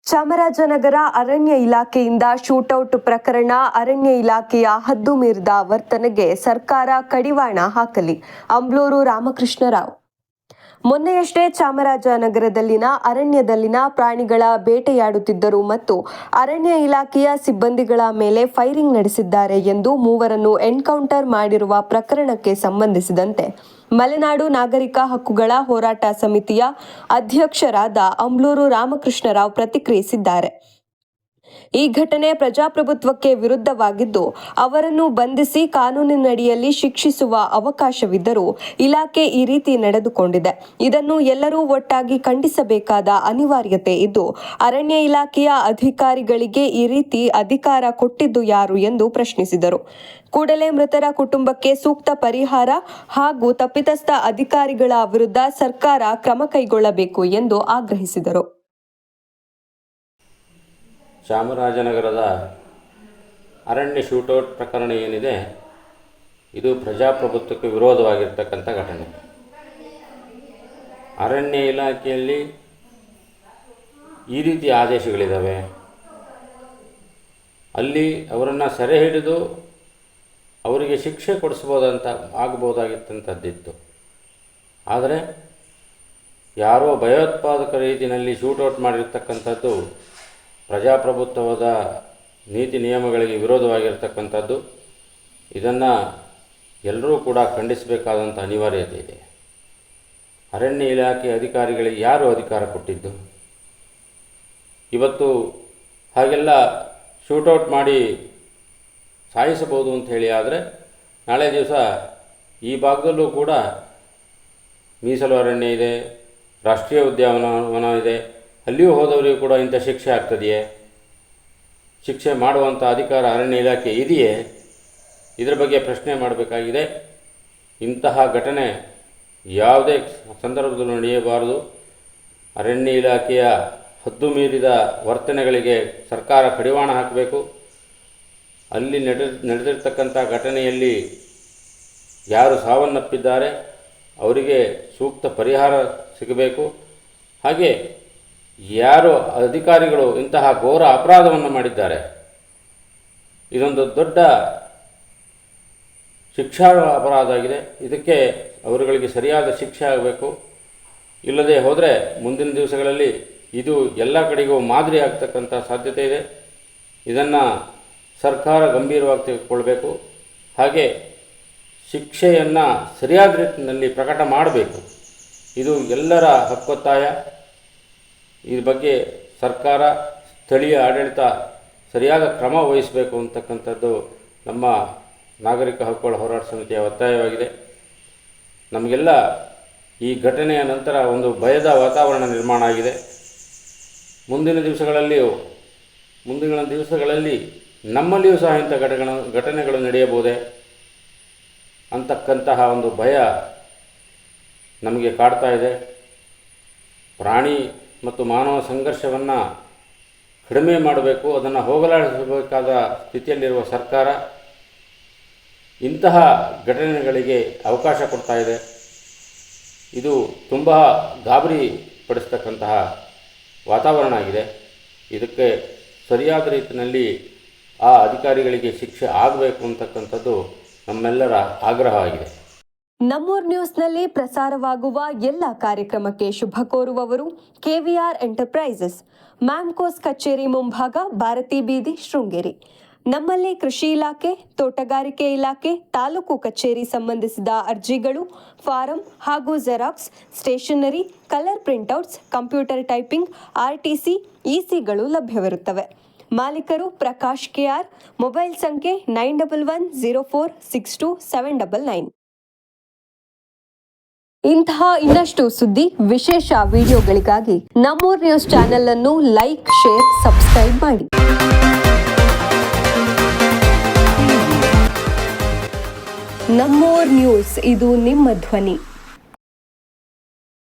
ಚಾಮರಾಜನಗರ ಅರಣ್ಯ ಇಲಾಖೆಯಿಂದ ಶೂಟೌಟ್ ಪ್ರಕರಣ. ಅರಣ್ಯ ಇಲಾಖೆಯ ಹದ್ದು ಮೀರಿದ ವರ್ತನೆಗೆ ಸರ್ಕಾರ ಕಡಿವಾಣ ಹಾಕಲಿ. ಅಂಬ್ಲೂರು ರಾಮಕೃಷ್ಣರಾವ್. ಮೊನ್ನೆಯಷ್ಟೇ ಚಾಮರಾಜನಗರದಲ್ಲಿನ ಅರಣ್ಯದಲ್ಲಿನ ಪ್ರಾಣಿಗಳ ಬೇಟೆಯಾಡುತ್ತಿದ್ದರು ಮತ್ತು ಅರಣ್ಯ ಇಲಾಖೆಯ ಸಿಬ್ಬಂದಿಗಳ ಮೇಲೆ ಫೈರಿಂಗ್ ನಡೆಸಿದ್ದಾರೆ ಎಂದು ಮೂವರನ್ನು ಎನ್ಕೌಂಟರ್ ಮಾಡಿರುವ ಪ್ರಕರಣಕ್ಕೆ ಸಂಬಂಧಿಸಿದಂತೆ ಮಲೆನಾಡು ನಾಗರಿಕ ಹಕ್ಕುಗಳ ಹೋರಾಟ ಸಮಿತಿಯ ಅಧ್ಯಕ್ಷರಾದ ಅಂಬ್ಲೂರು ರಾಮಕೃಷ್ಣರಾವ್ ಪ್ರತಿಕ್ರಿಯಿಸಿದ್ದಾರೆ. ಈ ಘಟನೆ ಪ್ರಜಾಪ್ರಭುತ್ವಕ್ಕೆ ವಿರುದ್ಧವಾಗಿದ್ದು, ಅವರನ್ನು ಬಂಧಿಸಿ ಕಾನೂನಿನಡಿಯಲ್ಲಿ ಶಿಕ್ಷಿಸುವ ಅವಕಾಶವಿದ್ದರೂ ಇಲಾಖೆ ಈ ರೀತಿ ನಡೆದುಕೊಂಡಿದೆ. ಇದನ್ನು ಎಲ್ಲರೂ ಒಟ್ಟಾಗಿ ಖಂಡಿಸಬೇಕಾದ ಅನಿವಾರ್ಯತೆ ಇದ್ದು, ಅರಣ್ಯ ಇಲಾಖೆಯ ಅಧಿಕಾರಿಗಳಿಗೆ ಈ ರೀತಿ ಅಧಿಕಾರ ಕೊಟ್ಟಿದ್ದು ಯಾರು ಎಂದು ಪ್ರಶ್ನಿಸಿದರು. ಕೂಡಲೇ ಮೃತರ ಕುಟುಂಬಕ್ಕೆ ಸೂಕ್ತ ಪರಿಹಾರ ಹಾಗೂ ತಪ್ಪಿತಸ್ಥ ಅಧಿಕಾರಿಗಳ ವಿರುದ್ಧ ಸರ್ಕಾರ ಕ್ರಮ ಕೈಗೊಳ್ಳಬೇಕು ಎಂದು ಆಗ್ರಹಿಸಿದರು. ಚಾಮರಾಜನಗರದ ಅರಣ್ಯ ಶೂಟೌಟ್ ಪ್ರಕರಣ ಏನಿದೆ, ಇದು ಪ್ರಜಾಪ್ರಭುತ್ವಕ್ಕೆ ವಿರೋಧವಾಗಿರ್ತಕ್ಕಂಥ ಘಟನೆ. ಅರಣ್ಯ ಇಲಾಖೆಯಲ್ಲಿ ಈ ರೀತಿ ಆದೇಶಗಳಿದ್ದಾವೆ. ಅಲ್ಲಿ ಅವರನ್ನು ಸೆರೆ ಹಿಡಿದು ಅವರಿಗೆ ಶಿಕ್ಷೆ ಆಗಬಹುದಾಗಿತ್ತಂಥದ್ದಿತ್ತು. ಆದರೆ ಯಾರೋ ಭಯೋತ್ಪಾದಕ ರೀತಿಯಲ್ಲಿ ಶೂಟೌಟ್ ಮಾಡಿರ್ತಕ್ಕಂಥದ್ದು ಪ್ರಜಾಪ್ರಭುತ್ವದ ನೀತಿ ನಿಯಮಗಳಿಗೆ ವಿರೋಧವಾಗಿರ್ತಕ್ಕಂಥದ್ದು. ಇದನ್ನು ಎಲ್ಲರೂ ಕೂಡ ಖಂಡಿಸಬೇಕಾದಂಥ ಅನಿವಾರ್ಯತೆ ಇದೆ. ಅರಣ್ಯ ಇಲಾಖೆ ಅಧಿಕಾರಿಗಳಿಗೆ ಯಾರು ಅಧಿಕಾರ ಕೊಟ್ಟಿದ್ದು? ಇವತ್ತು ಹಾಗೆಲ್ಲ ಶೂಟೌಟ್ ಮಾಡಿ ಸಾಯಿಸಬಹುದು ಅಂತ ಹೇಳಿ, ಆದರೆ ನಾಳೆ ದಿವಸ ಈ ಭಾಗದಲ್ಲೂ ಕೂಡ ಮೀಸಲು ಅರಣ್ಯ ಇದೆ, ರಾಷ್ಟ್ರೀಯ ಉದ್ಯಾನವನ ಇದೆ, ಅಲ್ಲಿಯೂ ಹೋದವರಿಗೂ ಕೂಡ ಇಂಥ ಶಿಕ್ಷೆ ಆಗ್ತದೆಯೇ? ಶಿಕ್ಷೆ ಮಾಡುವಂಥ ಅಧಿಕಾರ ಅರಣ್ಯ ಇಲಾಖೆ ಇದೆಯೇ? ಇದರ ಬಗ್ಗೆ ಪ್ರಶ್ನೆ ಮಾಡಬೇಕಾಗಿದೆ. ಇಂತಹ ಘಟನೆ ಯಾವುದೇ ಸಂದರ್ಭದಲ್ಲೂ ನಡೆಯಬಾರದು. ಅರಣ್ಯ ಇಲಾಖೆಯ ಹದ್ದು ಮೀರಿದ ವರ್ತನೆಗಳಿಗೆ ಸರ್ಕಾರ ಕಡಿವಾಣ ಹಾಕಬೇಕು. ಅಲ್ಲಿ ನಡೆದಿರ್ತಕ್ಕಂಥ ಘಟನೆಯಲ್ಲಿ ಯಾರು ಸಾವನ್ನಪ್ಪಿದ್ದಾರೆ ಅವರಿಗೆ ಸೂಕ್ತ ಪರಿಹಾರ ಸಿಗಬೇಕು. ಹಾಗೆ ಯಾರು ಅಧಿಕಾರಿಗಳು ಇಂತಹ ಘೋರ ಅಪರಾಧವನ್ನು ಮಾಡಿದ್ದಾರೆ, ಇದೊಂದು ದೊಡ್ಡ ಶಿಕ್ಷಾ ಅಪರಾಧ ಆಗಿದೆ. ಇದಕ್ಕೆ ಅವರುಗಳಿಗೆ ಸರಿಯಾದ ಶಿಕ್ಷೆ ಆಗಬೇಕು. ಇಲ್ಲದೆ ಹೋದರೆ ಮುಂದಿನ ದಿವಸಗಳಲ್ಲಿ ಇದು ಎಲ್ಲ ಕಡೆಗೂ ಮಾದರಿ ಆಗ್ತಕ್ಕಂಥ ಸಾಧ್ಯತೆ ಇದೆ. ಇದನ್ನು ಸರ್ಕಾರ ಗಂಭೀರವಾಗಿ ತೆಗೆದುಕೊಳ್ಬೇಕು. ಹಾಗೆ ಶಿಕ್ಷೆಯನ್ನು ಸರಿಯಾದ ರೀತಿಯಲ್ಲಿ ಪ್ರಕಟ ಮಾಡಬೇಕು. ಇದು ಎಲ್ಲರ ಹಕ್ಕೊತ್ತಾಯ. ಈ ಬಗ್ಗೆ ಸರ್ಕಾರ, ಸ್ಥಳೀಯ ಆಡಳಿತ ಸರಿಯಾದ ಕ್ರಮ ವಹಿಸಬೇಕು ಅಂತಕ್ಕಂಥದ್ದು ನಮ್ಮ ನಾಗರಿಕ ಹಕ್ಕುಗಳ ಹೋರಾಟ ಸಮಿತಿಯ ಒತ್ತಾಯವಾಗಿದೆ. ನಮಗೆಲ್ಲ ಈ ಘಟನೆಯ ನಂತರ ಒಂದು ಭಯದ ವಾತಾವರಣ ನಿರ್ಮಾಣ ಆಗಿದೆ. ಮುಂದಿನ ದಿವಸಗಳಲ್ಲಿ ನಮ್ಮಲ್ಲಿಯೂ ಸಹ ಇಂಥ ಘಟನೆಗಳು ನಡೆಯಬಹುದೇ ಅಂತಕ್ಕಂತಹ ಒಂದು ಭಯ ನಮಗೆ ಕಾಡ್ತಾ ಇದೆ. ಪ್ರಾಣಿ ಮತ್ತು ಮಾನವ ಸಂಘರ್ಷವನ್ನು ಕಡಿಮೆ ಮಾಡಬೇಕು, ಅದನ್ನು ಹೋಗಲಾಡಿಸಬೇಕಾದ ಸ್ಥಿತಿಯಲ್ಲಿರುವ ಸರ್ಕಾರ ಇಂತಹ ಘಟನೆಗಳಿಗೆ ಅವಕಾಶ ಕೊಡ್ತಾ ಇದೆ. ಇದು ತುಂಬ ಗಾಬರಿ ಪಡಿಸ್ತಕ್ಕಂತಹ ವಾತಾವರಣ ಆಗಿದೆ. ಇದಕ್ಕೆ ಸರಿಯಾದ ರೀತಿಯಲ್ಲಿ ಆ ಅಧಿಕಾರಿಗಳಿಗೆ ಶಿಕ್ಷೆ ಆಗಬೇಕು ಅಂತಕ್ಕಂಥದ್ದು ನಮ್ಮೆಲ್ಲರ ಆಗ್ರಹವಾಗಿದೆ. ನಮ್ಮೂರ್ ನ್ಯೂಸ್ನಲ್ಲಿ ಪ್ರಸಾರವಾಗುವ ಎಲ್ಲ ಕಾರ್ಯಕ್ರಮಕ್ಕೆ ಶುಭ ಕೋರುವವರು KVR ಎಂಟರ್ಪ್ರೈಸಸ್, ಮ್ಯಾಮ್ಕೋಸ್ ಕಚೇರಿ ಮುಂಭಾಗ, ಭಾರತಿ ಬೀದಿ, ಶೃಂಗೇರಿ. ನಮ್ಮಲ್ಲಿ ಕೃಷಿ ಇಲಾಖೆ, ತೋಟಗಾರಿಕೆ ಇಲಾಖೆ, ತಾಲೂಕು ಕಚೇರಿ ಸಂಬಂಧಿಸಿದ ಅರ್ಜಿಗಳು, ಫಾರಂ ಹಾಗೂ xerox, stationery, colour printouts, computer typing, RTC, ECಗಳು ಲಭ್ಯವಿರುತ್ತವೆ. ಮಾಲೀಕರು ಪ್ರಕಾಶ್ KR. ಮೊಬೈಲ್ ಸಂಖ್ಯೆ 9110462799. ಇಂತಹ ಇನ್ನಷ್ಟು ಸುದ್ದಿ, ವಿಶೇಷ ವಿಡಿಯೋಗಳಿಗಾಗಿ ನಮ್ಮೂರ್ ನ್ಯೂಸ್ ಚಾನೆಲ್ ಅನ್ನು ಲೈಕ್, ಶೇರ್, ಸಬ್ಸ್ಕ್ರೈಬ್ ಮಾಡಿ. ನಮ್ಮೂರ್ ನ್ಯೂಸ್, ಇದು ನಿಮ್ಮ ಧ್ವನಿ.